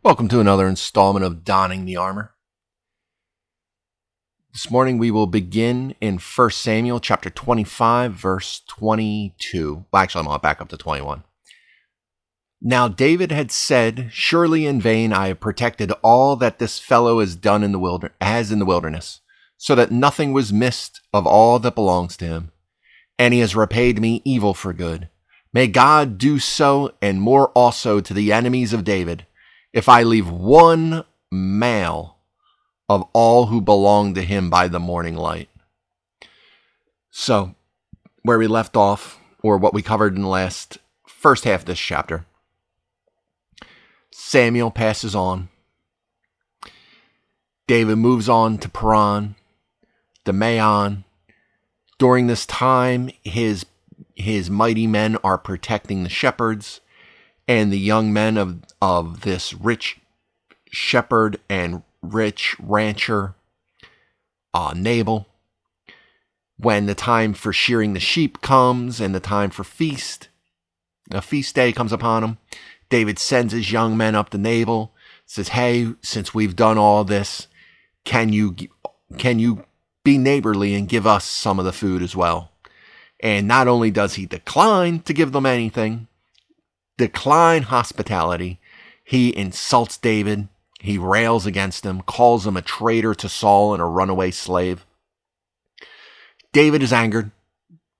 Welcome to another installment of Donning the Armor. This morning we will begin in 1 Samuel chapter 25, verse 22. Well, actually, I'm going to back up to 21. Now David had said, "Surely in vain I have protected all that this fellow has done in the wilderness, so that nothing was missed of all that belongs to him. And he has repaid me evil for good. May God do so and more also to the enemies of David, if I leave one male of all who belong to him by the morning light." So, where we left off, or what we covered in the first half of this chapter, Samuel passes on. David moves on to Paran, to Maon. During this time, his mighty men are protecting the shepherds and the young men of this rich shepherd and rich rancher, Nabal. When the time for shearing the sheep comes and the time for a feast day comes upon him, David sends his young men up to Nabal, says, "Hey, since we've done all this, can you be neighborly and give us some of the food as well?" And not only does he decline to give them anything, decline hospitality, he insults David, he rails against him, calls him a traitor to Saul and a runaway slave. David is angered,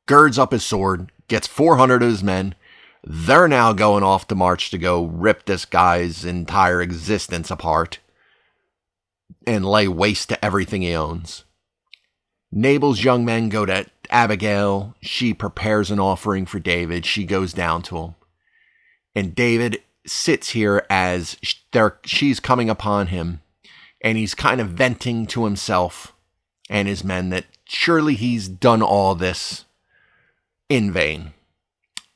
girds up his sword, gets 400 of his men. They're now going off to march to go rip this guy's entire existence apart and lay waste to everything he owns. Nabal's young men go to Abigail. She prepares an offering for David. She goes down to him. And David sits here as she's coming upon him, and he's kind of venting to himself and his men that surely he's done all this in vain.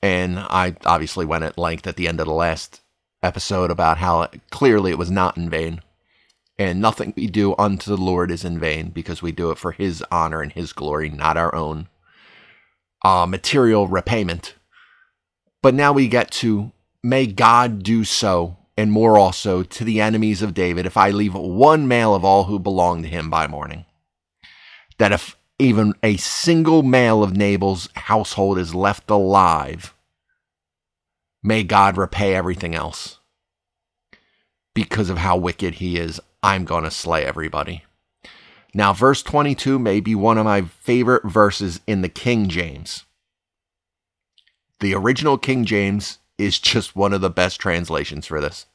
And I obviously went at length at the end of the last episode about how clearly it was not in vain. And nothing we do unto the Lord is in vain, because we do it for his honor and his glory, not our own material repayment. But now we get to, may God do so and more also to the enemies of David, if I leave one male of all who belong to him by morning. That if even a single male of Nabal's household is left alive, may God repay everything else. Because of how wicked he is, I'm going to slay everybody. Now, verse 22 may be one of my favorite verses in the King James. The original King James is just one of the best translations for this.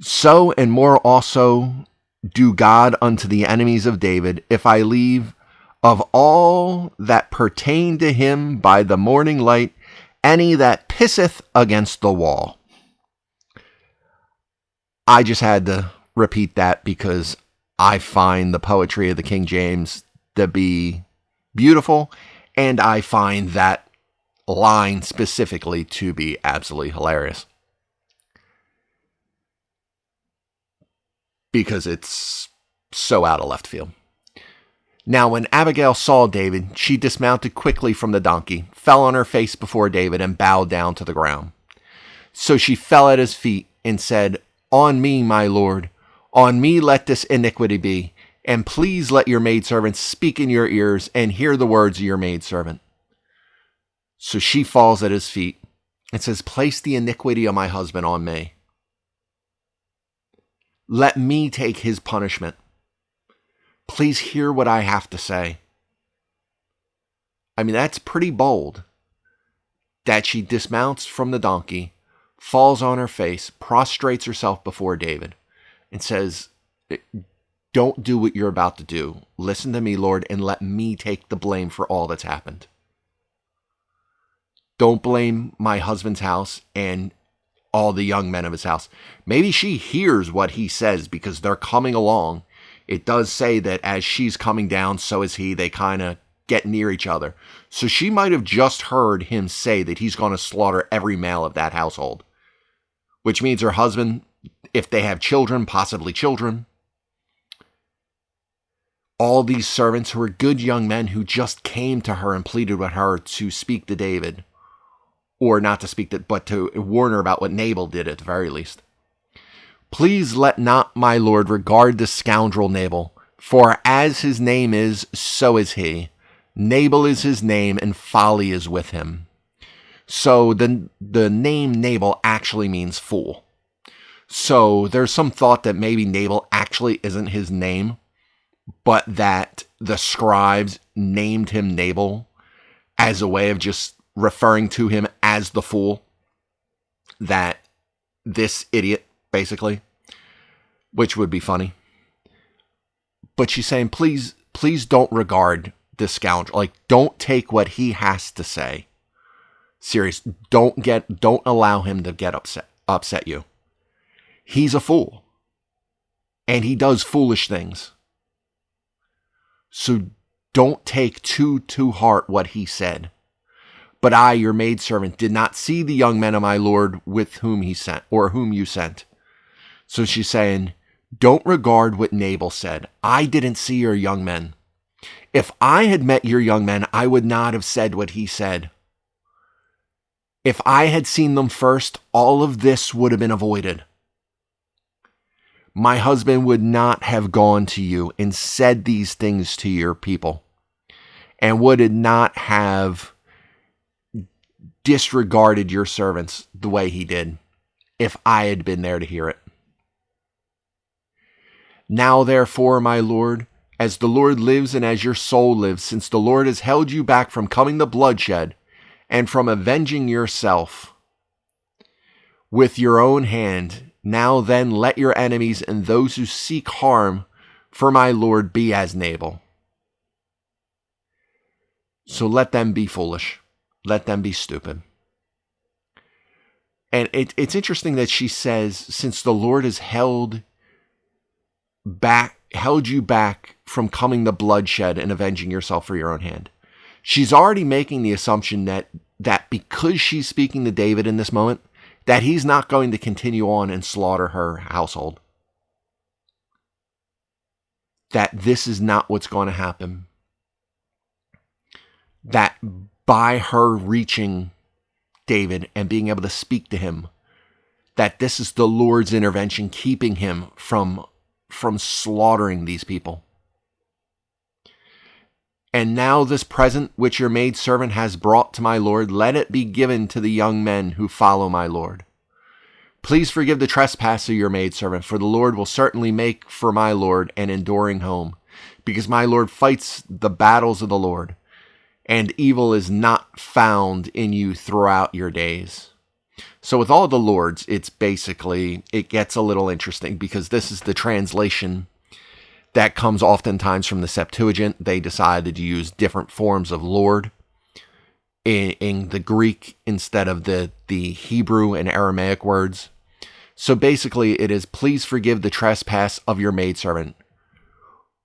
"So and more also do God unto the enemies of David, if I leave of all that pertain to him by the morning light any that pisseth against the wall." I just had to repeat that because I find the poetry of the King James to be beautiful, and I find that line specifically to be absolutely hilarious. Because it's so out of left field. "Now when Abigail saw David, she dismounted quickly from the donkey, fell on her face before David, and bowed down to the ground. So she fell at his feet and said, 'On me, my lord, on me let this iniquity be, and please let your maidservant speak in your ears and hear the words of your maidservant.' So she falls at his feet and says, 'Place the iniquity of my husband on me. Let me take his punishment. Please hear what I have to say.'" I mean, that's pretty bold. That she dismounts from the donkey, falls on her face, prostrates herself before David, and says, "Don't do what you're about to do. Listen to me, Lord, and let me take the blame for all that's happened. Don't blame my husband's house and all the young men of his house." Maybe she hears what he says because they're coming along. It does say that as she's coming down, so is he. They kind of get near each other. So she might have just heard him say that he's going to slaughter every male of that household, which means her husband, if they have children, possibly children, all these servants who are good young men who just came to her and pleaded with her to speak to David, or not to speak to, but to warn her about what Nabal did at the very least. Please let not my lord regard the scoundrel Nabal, for as his name is, so is he. Nabal is his name, and folly is with him. So the name Nabal actually means fool. So there's some thought that maybe Nabal actually isn't his name, but that the scribes named him Nabal as a way of just referring to him as the fool. That this idiot, basically, which would be funny. But she's saying, please don't regard this scoundrel. Like, don't take what he has to say serious. Don't allow him to get upset you. He's a fool. And he does foolish things. So don't take to heart what he said. But I, your maidservant, did not see the young men of my lord with whom he sent, or whom you sent. So she's saying, don't regard what Nabal said. I didn't see your young men. If I had met your young men, I would not have said what he said. If I had seen them first, all of this would have been avoided. My husband would not have gone to you and said these things to your people, and would not have disregarded your servants the way he did if I had been there to hear it. Now, therefore, my lord, as the Lord lives and as your soul lives, since the Lord has held you back from coming to bloodshed and from avenging yourself with your own hand, now then let your enemies and those who seek harm for my lord be as Nabal. So let them be foolish. Let them be stupid. And it's interesting that she says, since the Lord has held you back from coming to bloodshed and avenging yourself for your own hand. She's already making the assumption that because she's speaking to David in this moment, that he's not going to continue on and slaughter her household. That this is not what's going to happen. That by her reaching David and being able to speak to him, that this is the Lord's intervention keeping him from slaughtering these people. And now this present which your maidservant has brought to my lord, let it be given to the young men who follow my lord. Please forgive the trespass of your maidservant, for the Lord will certainly make for my lord an enduring home, because my lord fights the battles of the Lord, and evil is not found in you throughout your days. So with all the lords, it gets a little interesting, because this is the translation that comes oftentimes from the Septuagint. They decided to use different forms of lord in the Greek instead of the Hebrew and Aramaic words. So basically it is, please forgive the trespass of your maidservant,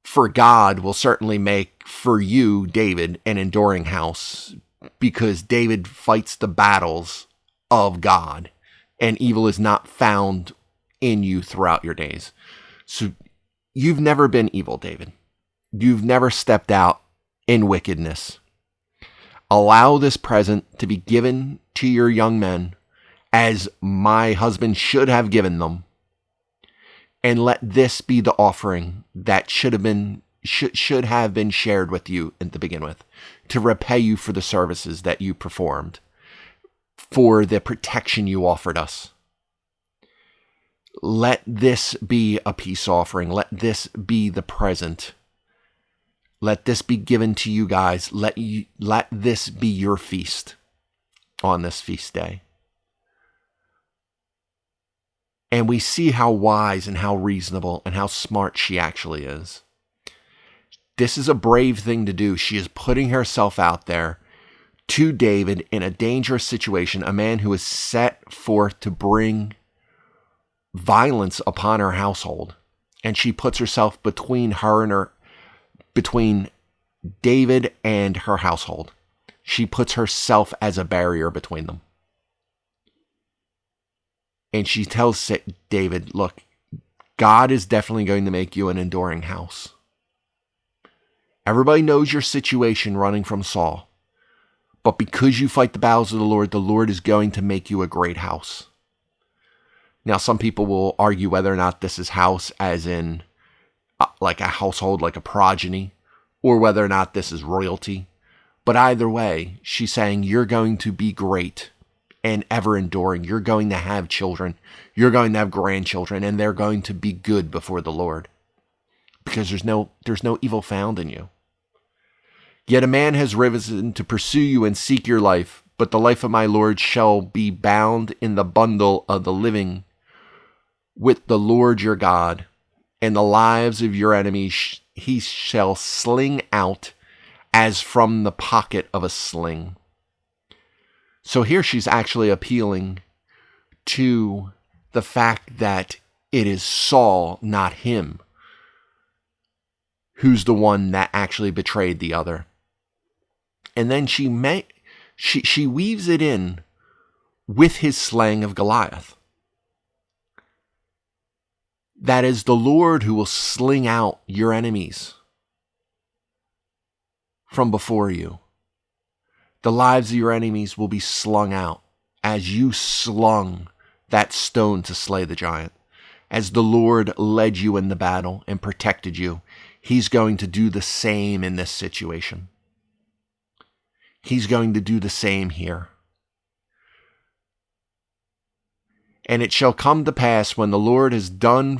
for God will certainly make for you, David, an enduring house, because David fights the battles of God, and evil is not found in you throughout your days. So you've never been evil, David. You've never stepped out in wickedness. Allow this present to be given to your young men as my husband should have given them. And let this be the offering that should have been shared with you to begin with, to repay you for the services that you performed, for the protection you offered us. Let this be a peace offering. Let this be the present. Let this be given to you guys. Let this be your feast on this feast day. And we see how wise and how reasonable and how smart she actually is. This is a brave thing to do. She is putting herself out there to David in a dangerous situation, a man who is set forth to bring violence upon her household. And she puts herself between David and her household. She puts herself as a barrier between them. And she tells David, look, God is definitely going to make you an enduring house. Everybody knows your situation running from Saul. But because you fight the battles of the Lord is going to make you a great house. Now, some people will argue whether or not this is house as in like a household, like a progeny, or whether or not this is royalty. But either way, she's saying you're going to be great and ever enduring. You're going to have children. You're going to have grandchildren, and they're going to be good before the Lord, because there's no evil found in you. Yet a man has risen to pursue you and seek your life, but the life of my Lord shall be bound in the bundle of the living with the Lord your God, and the lives of your enemies he shall sling out as from the pocket of a sling. So here she's actually appealing to the fact that it is Saul, not him, who's the one that actually betrayed the other. And then she weaves it in with his slaying of Goliath. That is the Lord who will sling out your enemies from before you. The lives of your enemies will be slung out as you slung that stone to slay the giant. As the Lord led you in the battle and protected you, he's going to do the same in this situation. He's going to do the same here. And it shall come to pass when the Lord has done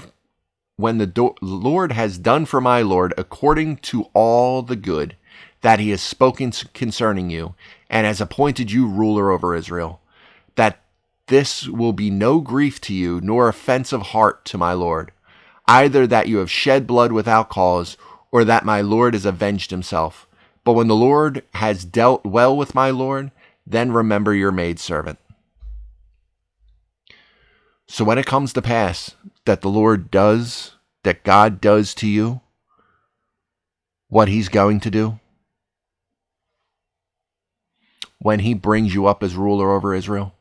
for my Lord according to all the good that he has spoken concerning you, and has appointed you ruler over Israel, that this will be no grief to you, nor offense of heart to my Lord, either that you have shed blood without cause, or that my Lord has avenged himself. But when the Lord has dealt well with my Lord, then remember your maidservant. So when it comes to pass that that God does to you what he's going to do, when he brings you up as ruler over Israel,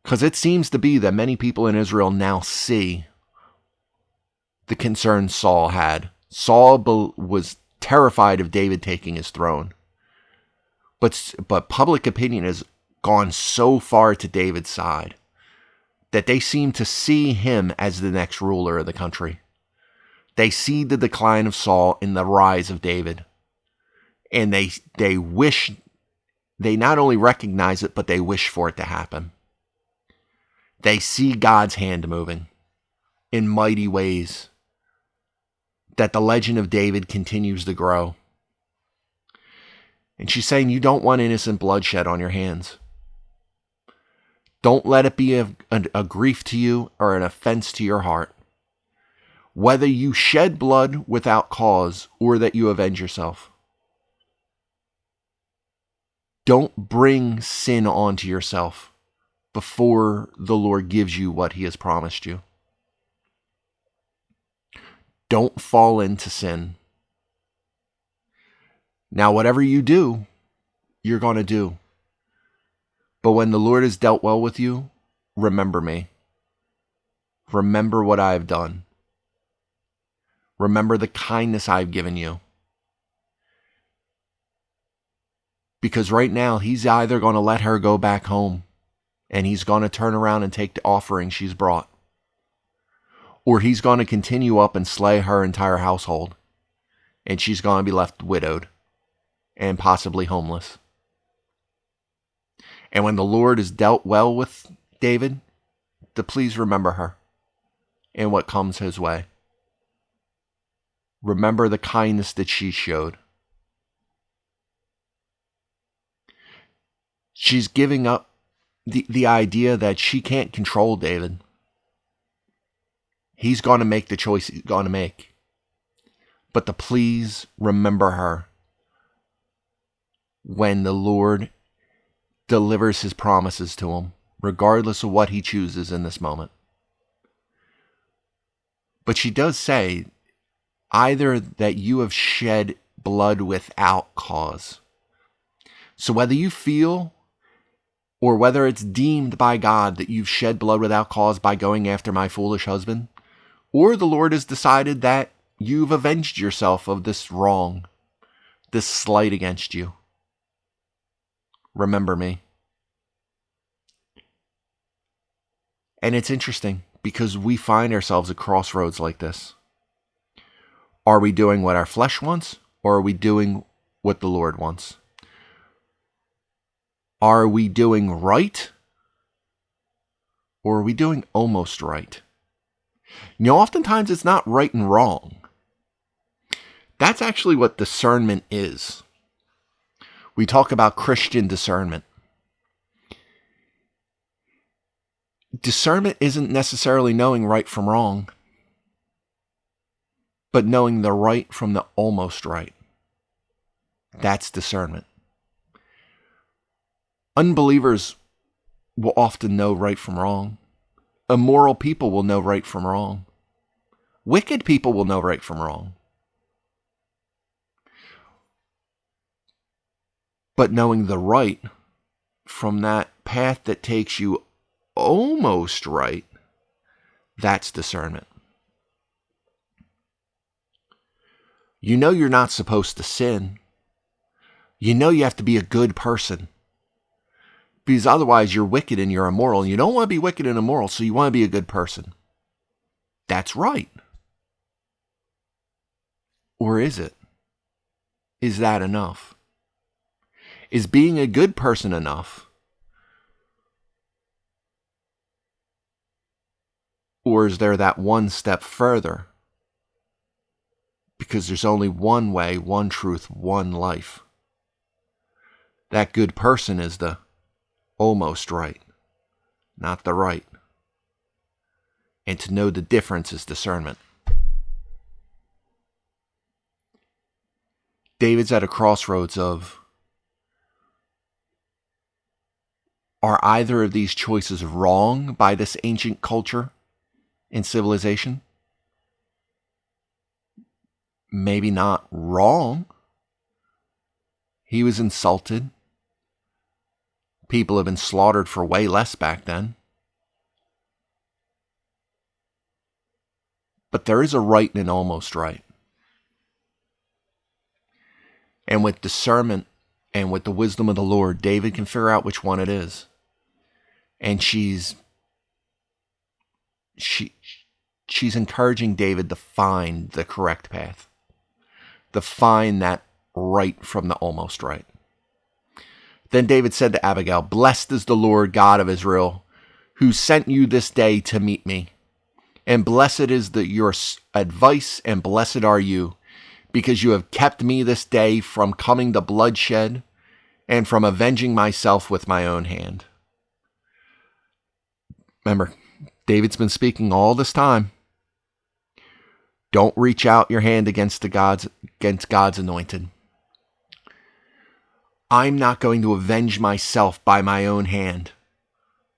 because it seems to be that many people in Israel now see the concern Saul had. Saul was terrified of David taking his throne. But public opinion has gone so far to David's side that they seem to see him as the next ruler of the country. They see the decline of Saul in the rise of David. And they wish, they not only recognize it, but they wish for it to happen. They see God's hand moving in mighty ways, that the legend of David continues to grow. And she's saying you don't want innocent bloodshed on your hands. Don't let it be a grief to you or an offense to your heart. Whether you shed blood without cause or that you avenge yourself. Don't bring sin onto yourself before the Lord gives you what he has promised you. Don't fall into sin. Now, whatever you do, you're going to do. But when the Lord has dealt well with you, remember me. Remember what I have done. Remember the kindness I've given you. Because right now, he's either going to let her go back home and he's going to turn around and take the offering she's brought, or he's going to continue up and slay her entire household, and she's going to be left widowed and possibly homeless. And when the Lord has dealt well with David, to please remember her and what comes his way. Remember the kindness that she showed. She's giving up the idea that she can't control David. He's going to make the choice he's going to make. But to please remember her when the Lord delivers his promises to him, regardless of what he chooses in this moment. But she does say, either that you have shed blood without cause. So whether you feel or whether it's deemed by God that you've shed blood without cause by going after my foolish husband, or the Lord has decided that you've avenged yourself of this wrong, this slight against you, remember me. And it's interesting because we find ourselves at crossroads like this. Are we doing what our flesh wants, or are we doing what the Lord wants? Are we doing right, or are we doing almost right? You know, oftentimes it's not right and wrong. That's actually what discernment is. We talk about Christian discernment. Discernment isn't necessarily knowing right from wrong, but knowing the right from the almost right. That's discernment. Unbelievers will often know right from wrong. Immoral people will know right from wrong. Wicked people will know right from wrong. But knowing the right from that path that takes you almost right, that's discernment. You know you're not supposed to sin. You know you have to be a good person. Because otherwise you're wicked and you're immoral. And you don't want to be wicked and immoral, so you want to be a good person. That's right. Or is it? Is that enough? Is being a good person enough? Or is there that one step further? Because there's only one way, one truth, one life. That good person is the almost right, not the right. And to know the difference is discernment. David's at a crossroads of, are either of these choices wrong by this ancient culture and civilization? Maybe not wrong. He was insulted. People have been slaughtered for way less back then. But there is a right and an almost right. And with discernment and with the wisdom of the Lord, David can figure out which one it is. And she's encouraging David to find the correct path. To find that right from the almost right. Then David said to Abigail, "Blessed is the Lord God of Israel, who sent you this day to meet me. And blessed is your advice, and blessed are you, because you have kept me this day from coming to bloodshed, and from avenging myself with my own hand." Remember, David's been speaking all this time. Don't reach out your hand against God's anointed. I'm not going to avenge myself by my own hand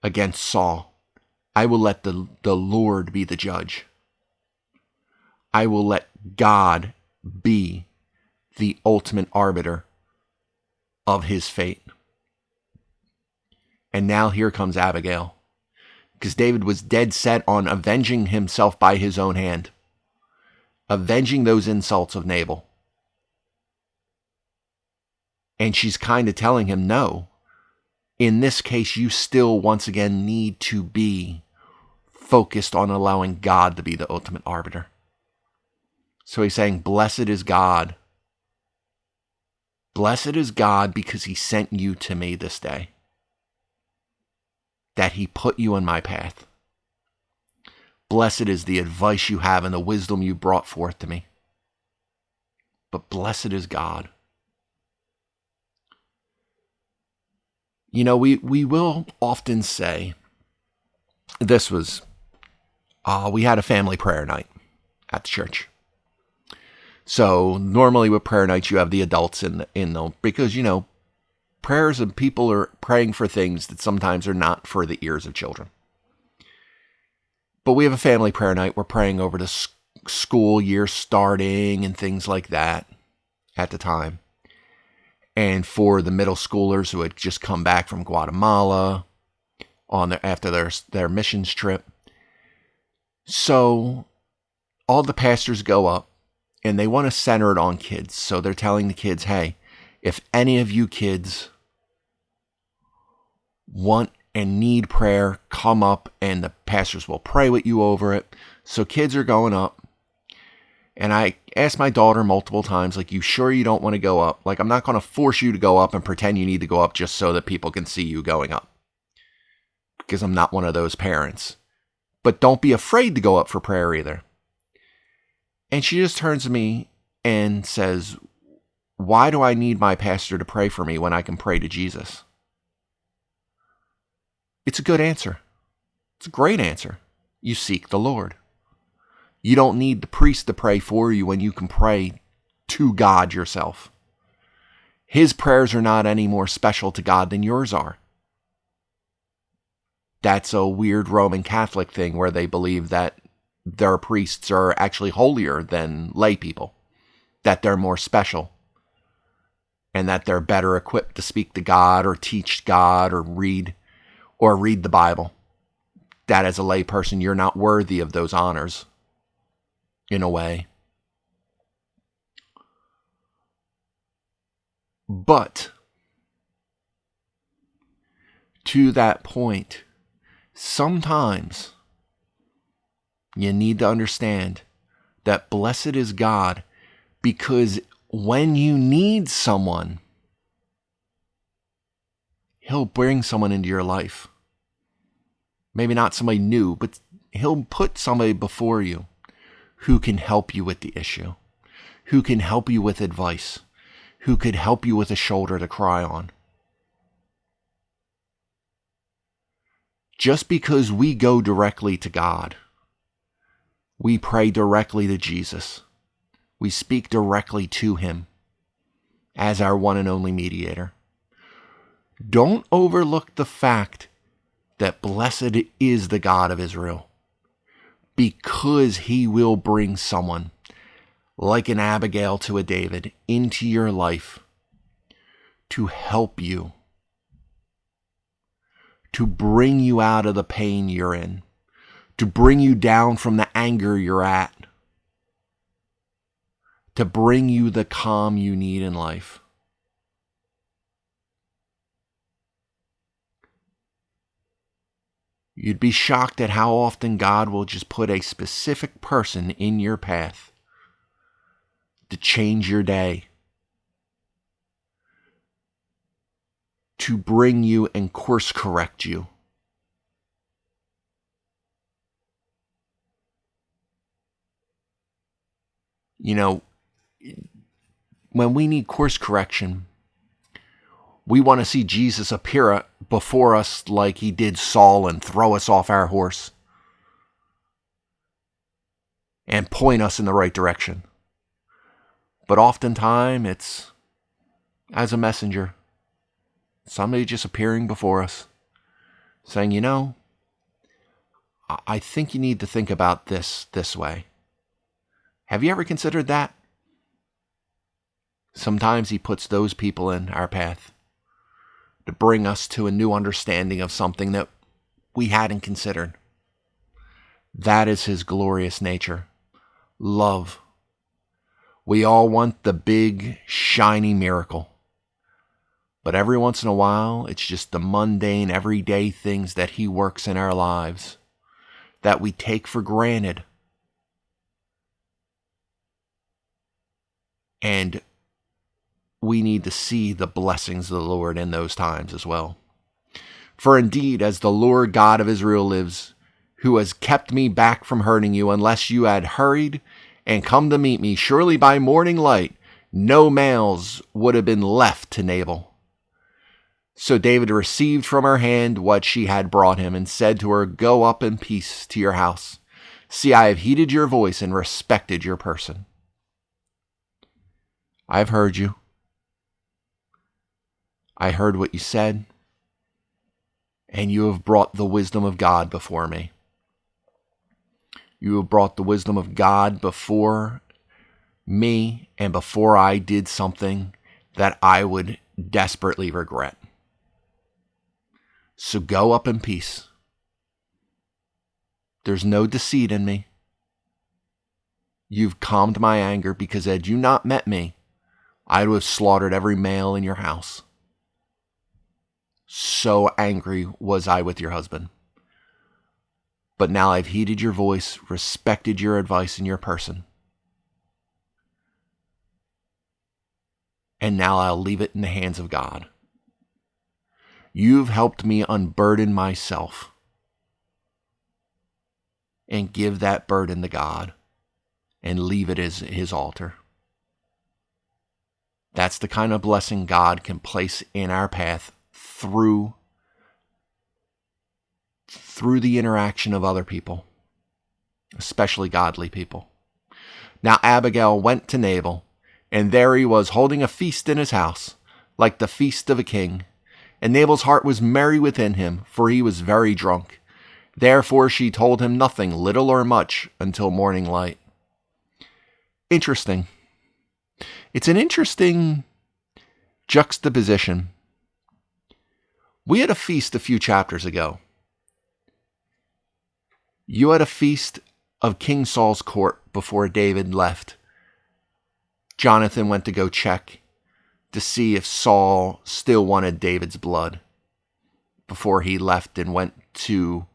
against Saul. I will let the Lord be the judge. I will let God be the ultimate arbiter of his fate. And now here comes Abigail. Because David was dead set on avenging himself by his own hand. Avenging those insults of Nabal. And she's kind of telling him, no, in this case, you still once again need to be focused on allowing God to be the ultimate arbiter. So he's saying, blessed is God. Blessed is God because he sent you to me this day. That he put you on my path. Blessed is the advice you have and the wisdom you brought forth to me. But blessed is God. You know, we will often say, we had a family prayer night at the church. So normally with prayer nights, you have the adults in them because, you know, prayers and people are praying for things that sometimes are not for the ears of children. But we have a family prayer night. We're praying over the school year starting and things like that at the time. And for the middle schoolers who had just come back from Guatemala after their missions trip. So all the pastors go up and they want to center it on kids. So they're telling the kids, hey, if any of you kids want and need prayer, come up and the pastors will pray with you over it. So kids are going up. And I asked my daughter multiple times, like, you sure you don't want to go up? Like, I'm not going to force you to go up and pretend you need to go up just so that people can see you going up. Because I'm not one of those parents. But don't be afraid to go up for prayer either. And she just turns to me and says, why do I need my pastor to pray for me when I can pray to Jesus? It's a good answer. It's a great answer. You seek the Lord. You don't need the priest to pray for you when you can pray to God yourself. His prayers are not any more special to God than yours are. That's a weird Roman Catholic thing where they believe that their priests are actually holier than lay people, that they're more special, and that they're better equipped to speak to God or teach God or read the Bible. That as a lay person, you're not worthy of those honors, in a way. But to that point, sometimes you need to understand that blessed is God, because when you need someone, He'll bring someone into your life. Maybe not somebody new, but He'll put somebody before you who can help you with the issue, who can help you with advice, who could help you with a shoulder to cry on. Just because we go directly to God, we pray directly to Jesus, we speak directly to Him as our one and only mediator, don't overlook the fact that blessed is the God of Israel, because He will bring someone like an Abigail to a David into your life to help you, to bring you out of the pain you're in, to bring you down from the anger you're at, to bring you the calm you need in life. You'd be shocked at how often God will just put a specific person in your path to change your day, to bring you and course correct you. You know, when we need course correction, we want to see Jesus appear before us like He did Saul and throw us off our horse and point us in the right direction. But oftentimes it's as a messenger, somebody just appearing before us, saying, you know, I think you need to think about this way. Have you ever considered that? Sometimes He puts those people in our path to bring us to a new understanding of something that we hadn't considered. That is His glorious nature. Love. We all want the big, shiny miracle. But every once in a while, it's just the mundane, everyday things that He works in our lives that we take for granted. And we need to see the blessings of the Lord in those times as well. For indeed, as the Lord God of Israel lives, who has kept me back from hurting you, unless you had hurried and come to meet me, surely by morning light, no males would have been left to Nabal. So David received from her hand what she had brought him, and said to her, go up in peace to your house. See, I have heeded your voice and respected your person. I have heard you. I heard what you said, and you have brought the wisdom of God before me. You have brought the wisdom of God before me, and before I did something that I would desperately regret. So go up in peace. There's no deceit in me. You've calmed my anger, because had you not met me, I would have slaughtered every male in your house. So angry was I with your husband. But now I've heeded your voice, respected your advice and your person. And now I'll leave it in the hands of God. You've helped me unburden myself and give that burden to God and leave it as his altar. That's the kind of blessing God can place in our path through the interaction of other people, especially godly people. Now Abigail went to Nabal, and there he was holding a feast in his house, like the feast of a king. And Nabal's heart was merry within him, for he was very drunk. Therefore she told him nothing, little or much, until morning light. Interesting. It's an interesting juxtaposition. We had a feast a few chapters ago. You had a feast of King Saul's court before David left. Jonathan went to go check to see if Saul still wanted David's blood before he left and went to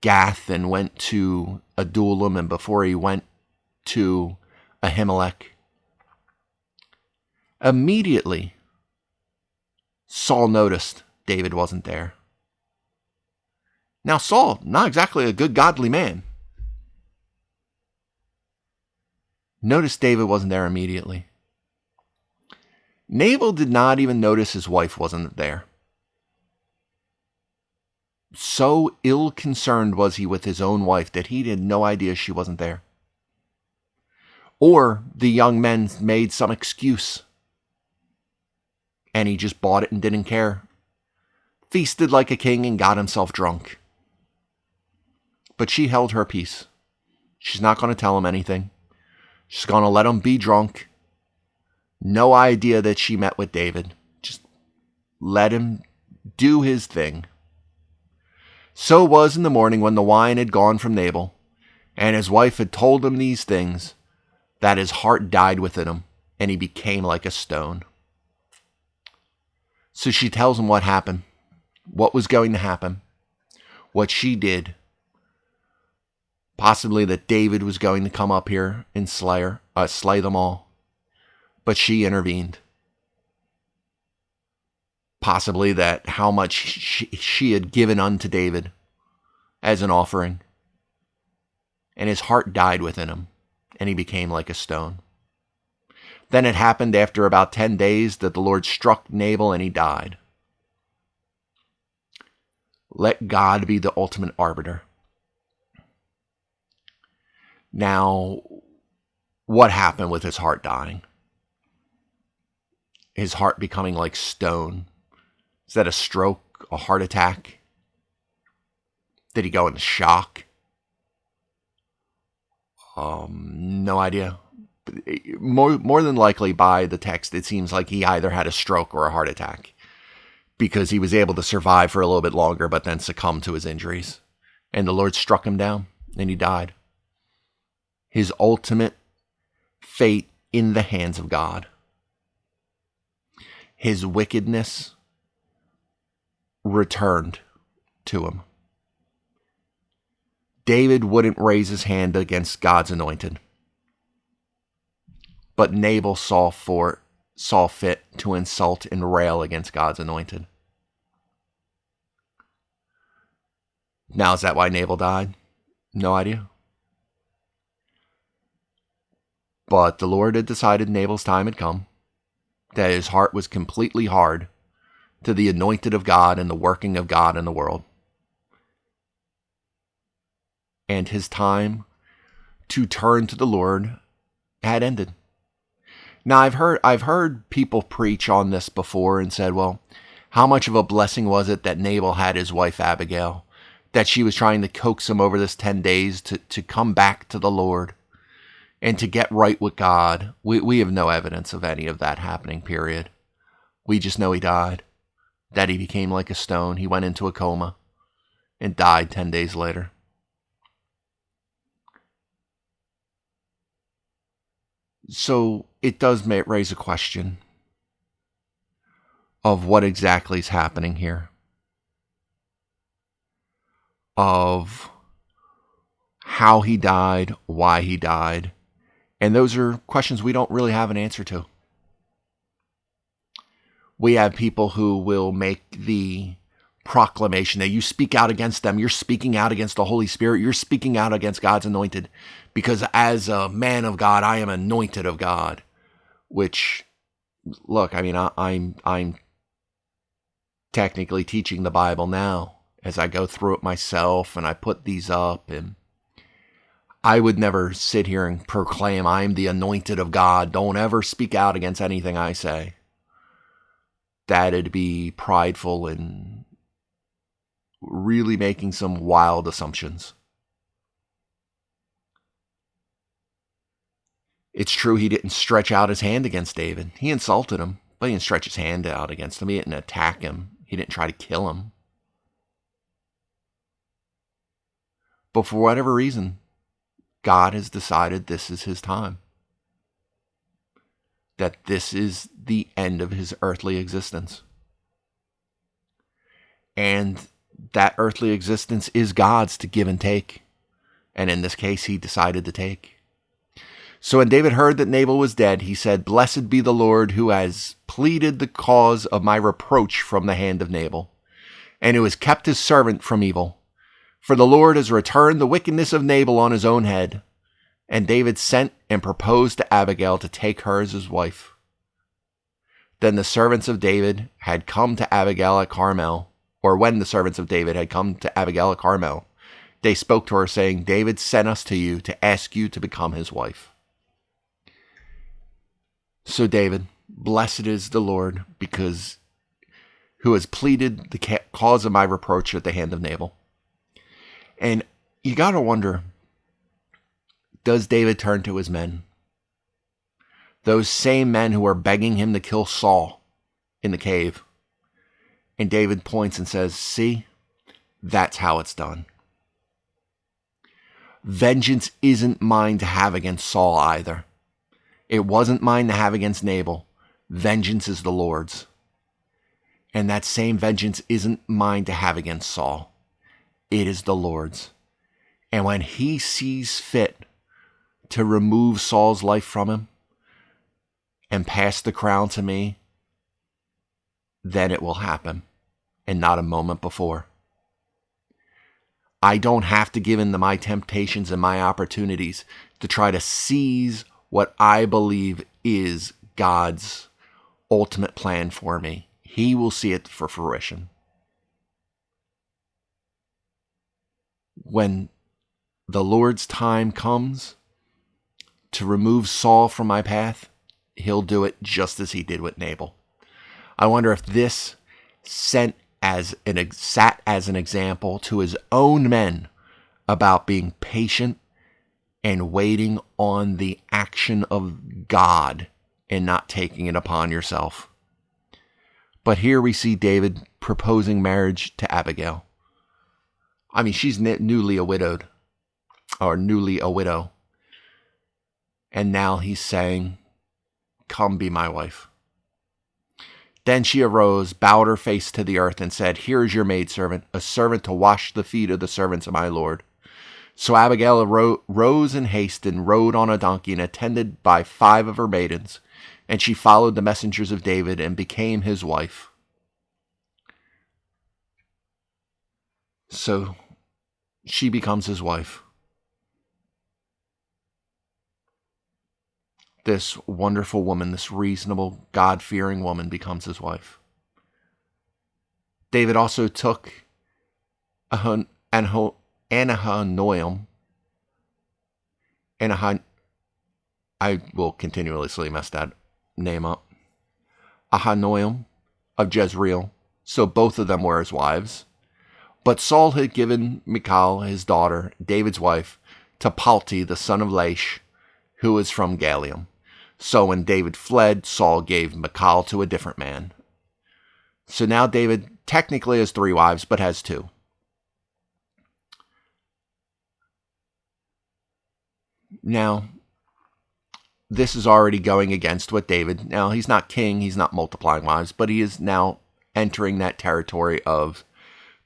Gath and went to Adullam and before he went to Ahimelech. Immediately, Saul noticed David wasn't there. Now Saul, not exactly a good godly man. Notice David wasn't there immediately. Nabal did not even notice his wife wasn't there. So ill-concerned was he with his own wife that he had no idea she wasn't there. Or the young men made some excuse, and he just bought it and didn't care. Feasted like a king and got himself drunk. But she held her peace. She's not going to tell him anything. She's going to let him be drunk. No idea that she met with David. Just let him do his thing. So it was in the morning when the wine had gone from Nabal, and his wife had told him these things, that his heart died within him, and he became like a stone. So she tells him what happened, what was going to happen, what she did. Possibly that David was going to come up here and slay them all. But she intervened. Possibly that how much she had given unto David as an offering. And his heart died within him, and he became like a stone. Then it happened after about 10 days that the Lord struck Nabal and he died. Let God be the ultimate arbiter. Now, what happened with his heart dying? His heart becoming like stone. Is that a stroke, a heart attack? Did he go into shock? No idea. More than likely by the text, it seems like he either had a stroke or a heart attack, because he was able to survive for a little bit longer, but then succumbed to his injuries. And the Lord struck him down, and he died. His ultimate fate in the hands of God. His wickedness returned to him. David wouldn't raise his hand against God's anointed. But Nabal saw fit to insult and rail against God's anointed. Now, is that why Nabal died? No idea. But the Lord had decided Nabal's time had come, that his heart was completely hard to the anointed of God and the working of God in the world. And his time to turn to the Lord had ended. Now, I've heard people preach on this before and said, well, how much of a blessing was it that Nabal had his wife Abigail, that she was trying to coax him over this 10 days to come back to the Lord and to get right with God. We have no evidence of any of that happening, period. We just know he died, that he became like a stone. He went into a coma and died 10 days later. So it does raise a question of what exactly is happening here. of how he died, why he died. And those are questions we don't really have an answer to. We have people who will make the proclamation that you speak out against them. You're speaking out against the Holy Spirit. You're speaking out against God's anointed. Because as a man of God, I am anointed of God. Which, look, I mean, I'm technically teaching the Bible now as I go through it myself, and I put these up, and I would never sit here and proclaim I'm the anointed of God. Don't ever speak out against anything I say. That'd be prideful and really making some wild assumptions. It's true he didn't stretch out his hand against David. He insulted him, but he didn't stretch his hand out against him. He didn't attack him. He didn't try to kill him. But for whatever reason, God has decided this is his time. That this is the end of his earthly existence. And that earthly existence is God's to give and take. And in this case, he decided to take. So when David heard that Nabal was dead, he said, "Blessed be the Lord who has pleaded the cause of my reproach from the hand of Nabal, and who has kept his servant from evil. For the Lord has returned the wickedness of Nabal on his own head." And David sent and proposed to Abigail to take her as his wife. Then the servants of David had come to Abigail at Carmel, or when the servants of David had come to Abigail at Carmel, they spoke to her, saying, "David sent us to you to ask you to become his wife." So David, blessed is the Lord, because who has pleaded the cause of my reproach at the hand of Nabal. And you got to wonder, does David turn to his men? Those same men who are begging him to kill Saul in the cave. And David points and says, "See, that's how it's done." Vengeance isn't mine to have against Saul either. It wasn't mine to have against Nabal. Vengeance is the Lord's. And that same vengeance isn't mine to have against Saul. It is the Lord's. And when he sees fit to remove Saul's life from him and pass the crown to me, then it will happen, and not a moment before. I don't have to give in to my temptations and my opportunities to try to seize what I believe is God's ultimate plan for me. He will see it for fruition. When the Lord's time comes to remove Saul from my path, he'll do it just as he did with Nabal. I wonder if this sat as an example to his own men about being patient and waiting on the action of God and not taking it upon yourself. But here we see David proposing marriage to Abigail. I mean, she's newly a widow. And now he's saying, "Come be my wife." Then she arose, bowed her face to the earth, and said, "Here is your maidservant, a servant to wash the feet of the servants of my Lord." So Abigail rose in haste and rode on a donkey and attended by 5 of her maidens. And she followed the messengers of David and became his wife. So she becomes his wife. This wonderful woman, this reasonable, God-fearing woman becomes his wife. David also took Ahinoam, I will continuously mess that name up, Ahinoam of Jezreel, so both of them were his wives. But Saul had given Michal, his daughter, David's wife, to Palti, the son of Laish, who was from Galium. So when David fled, Saul gave Michal to a different man. So now David technically has 3 wives, but has 2. Now, this is already going against what David... Now, he's not king, he's not multiplying wives, but he is now entering that territory of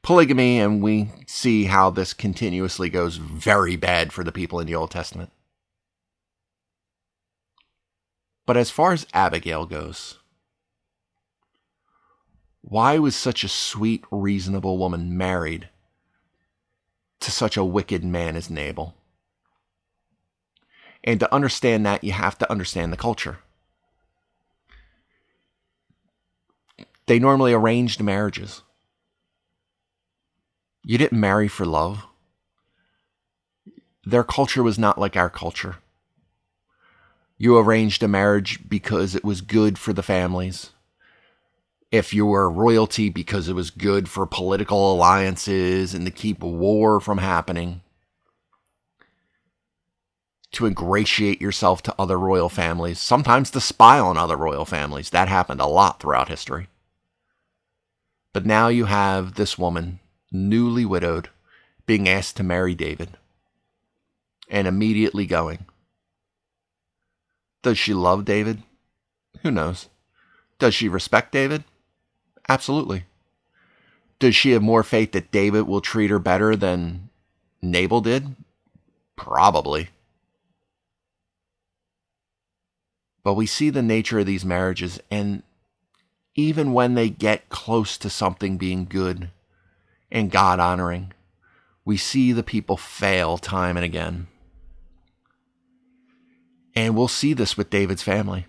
polygamy, and we see how this continuously goes very bad for the people in the Old Testament. But as far as Abigail goes, why was such a sweet, reasonable woman married to such a wicked man as Nabal? And to understand that, you have to understand the culture. They normally arranged marriages. You didn't marry for love. Their culture was not like our culture. You arranged a marriage because it was good for the families. If you were royalty, because it was good for political alliances and to keep war from happening. To ingratiate yourself to other royal families. Sometimes to spy on other royal families. That happened a lot throughout history. But now you have this woman, newly widowed, being asked to marry David. And immediately going. Does she love David? Who knows? Does she respect David? Absolutely. Does she have more faith that David will treat her better than Nabal did? Probably. But we see the nature of these marriages, and even when they get close to something being good and God-honoring, we see the people fail time and again. And we'll see this with David's family.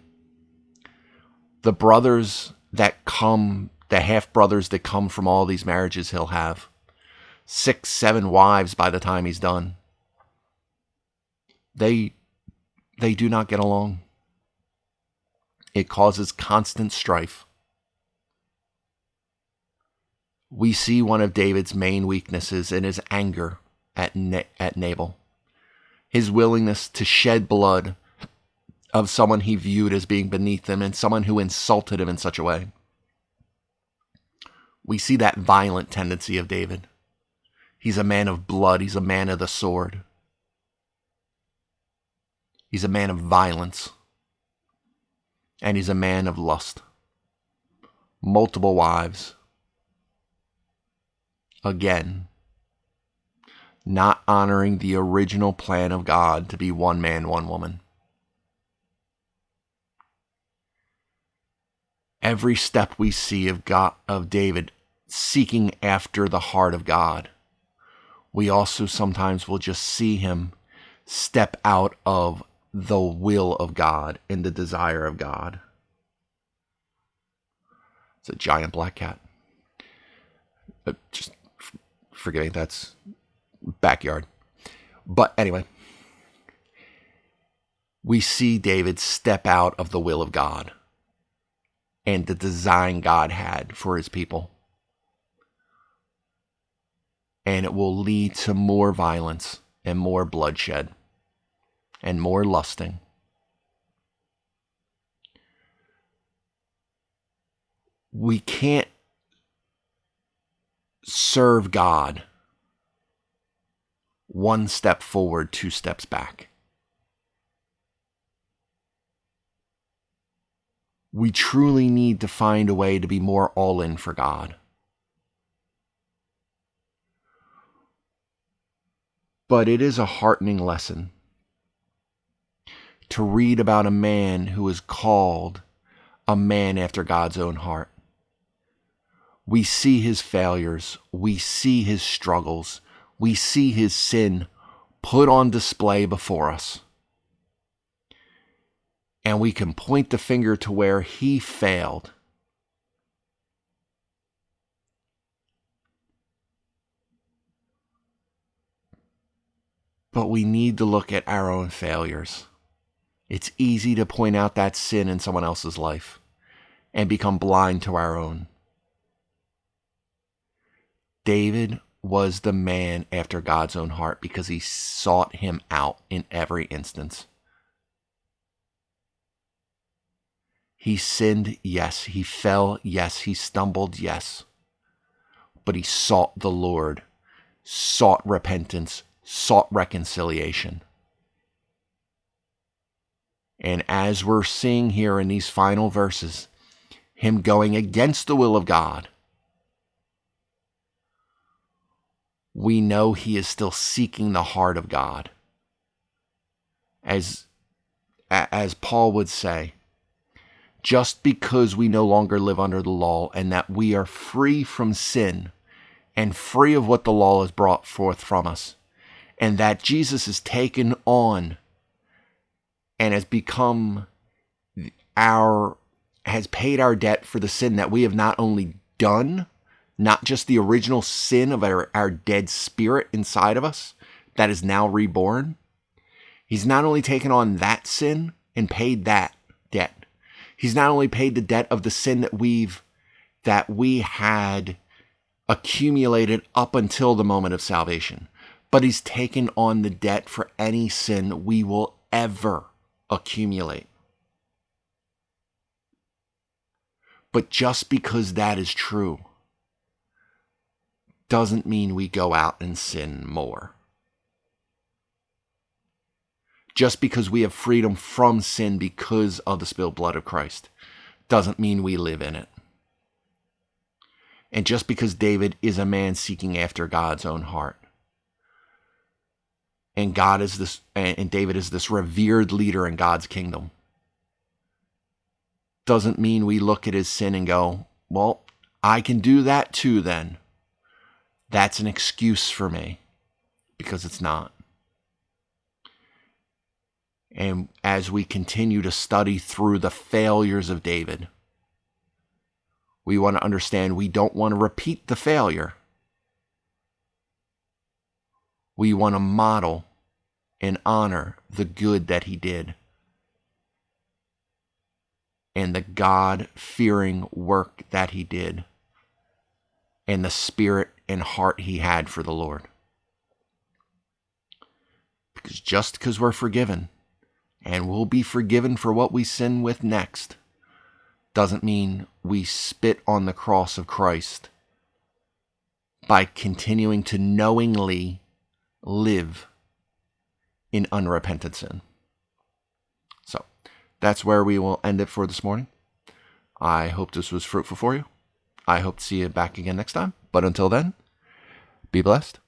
The brothers that come, the half-brothers that come from all these marriages he'll have, 6, 7 wives by the time he's done. They do not get along. It causes constant strife. We see one of David's main weaknesses in his anger at Nabal. His willingness to shed blood of someone he viewed as being beneath him and someone who insulted him in such a way. We see that violent tendency of David. He's a man of blood. He's a man of the sword. He's a man of violence. And he's a man of lust. Multiple wives. Again, not honoring the original plan of God to be one man, one woman. Every step we see of David seeking after the heart of God, we also sometimes will just see him step out of the will of God and the desire of God. It's a giant black cat. Just forgetting that's backyard. But anyway, we see David step out of the will of God and the design God had for his people. And it will lead to more violence and more bloodshed and more lusting. We can't serve God one step forward, 2 steps back. We truly need to find a way to be more all in for God. But it is a heartening lesson to read about a man who is called a man after God's own heart. We see his failures. We see his struggles. We see his sin put on display before us. And we can point the finger to where he failed. But we need to look at our own failures. It's easy to point out that sin in someone else's life and become blind to our own. David was the man after God's own heart because he sought him out in every instance. He sinned, yes. He fell, yes. He stumbled, yes. But he sought the Lord, sought repentance, sought reconciliation. And as we're seeing here in these final verses, him going against the will of God, we know he is still seeking the heart of God. As Paul would say, just because we no longer live under the law and that we are free from sin and free of what the law has brought forth from us, and that Jesus has taken on and has paid our debt for the sin that we have not only done, not just the original sin of our dead spirit inside of us that is now reborn. He's not only taken on that sin and paid that debt. He's not only paid the debt of the sin that we had accumulated up until the moment of salvation, but he's taken on the debt for any sin we will ever accumulate. But just because that is true doesn't mean we go out and sin more. Just because we have freedom from sin because of the spilled blood of Christ doesn't mean we live in it. And just because David is a man seeking after God's own heart, and David is this revered leader in God's kingdom, doesn't mean we look at his sin and go, well, I can do that too then. That's an excuse for me, because it's not. And as we continue to study through the failures of David, we want to understand we don't want to repeat the failure. We want to model and honor the good that he did and the God-fearing work that he did and the spirit and heart he had for the Lord. Because just because we're forgiven and we'll be forgiven for what we sin with next doesn't mean we spit on the cross of Christ by continuing to knowingly live in unrepentant sin. So that's where we will end it for this morning. I hope this was fruitful for you. I hope to see you back again next time. But until then, be blessed.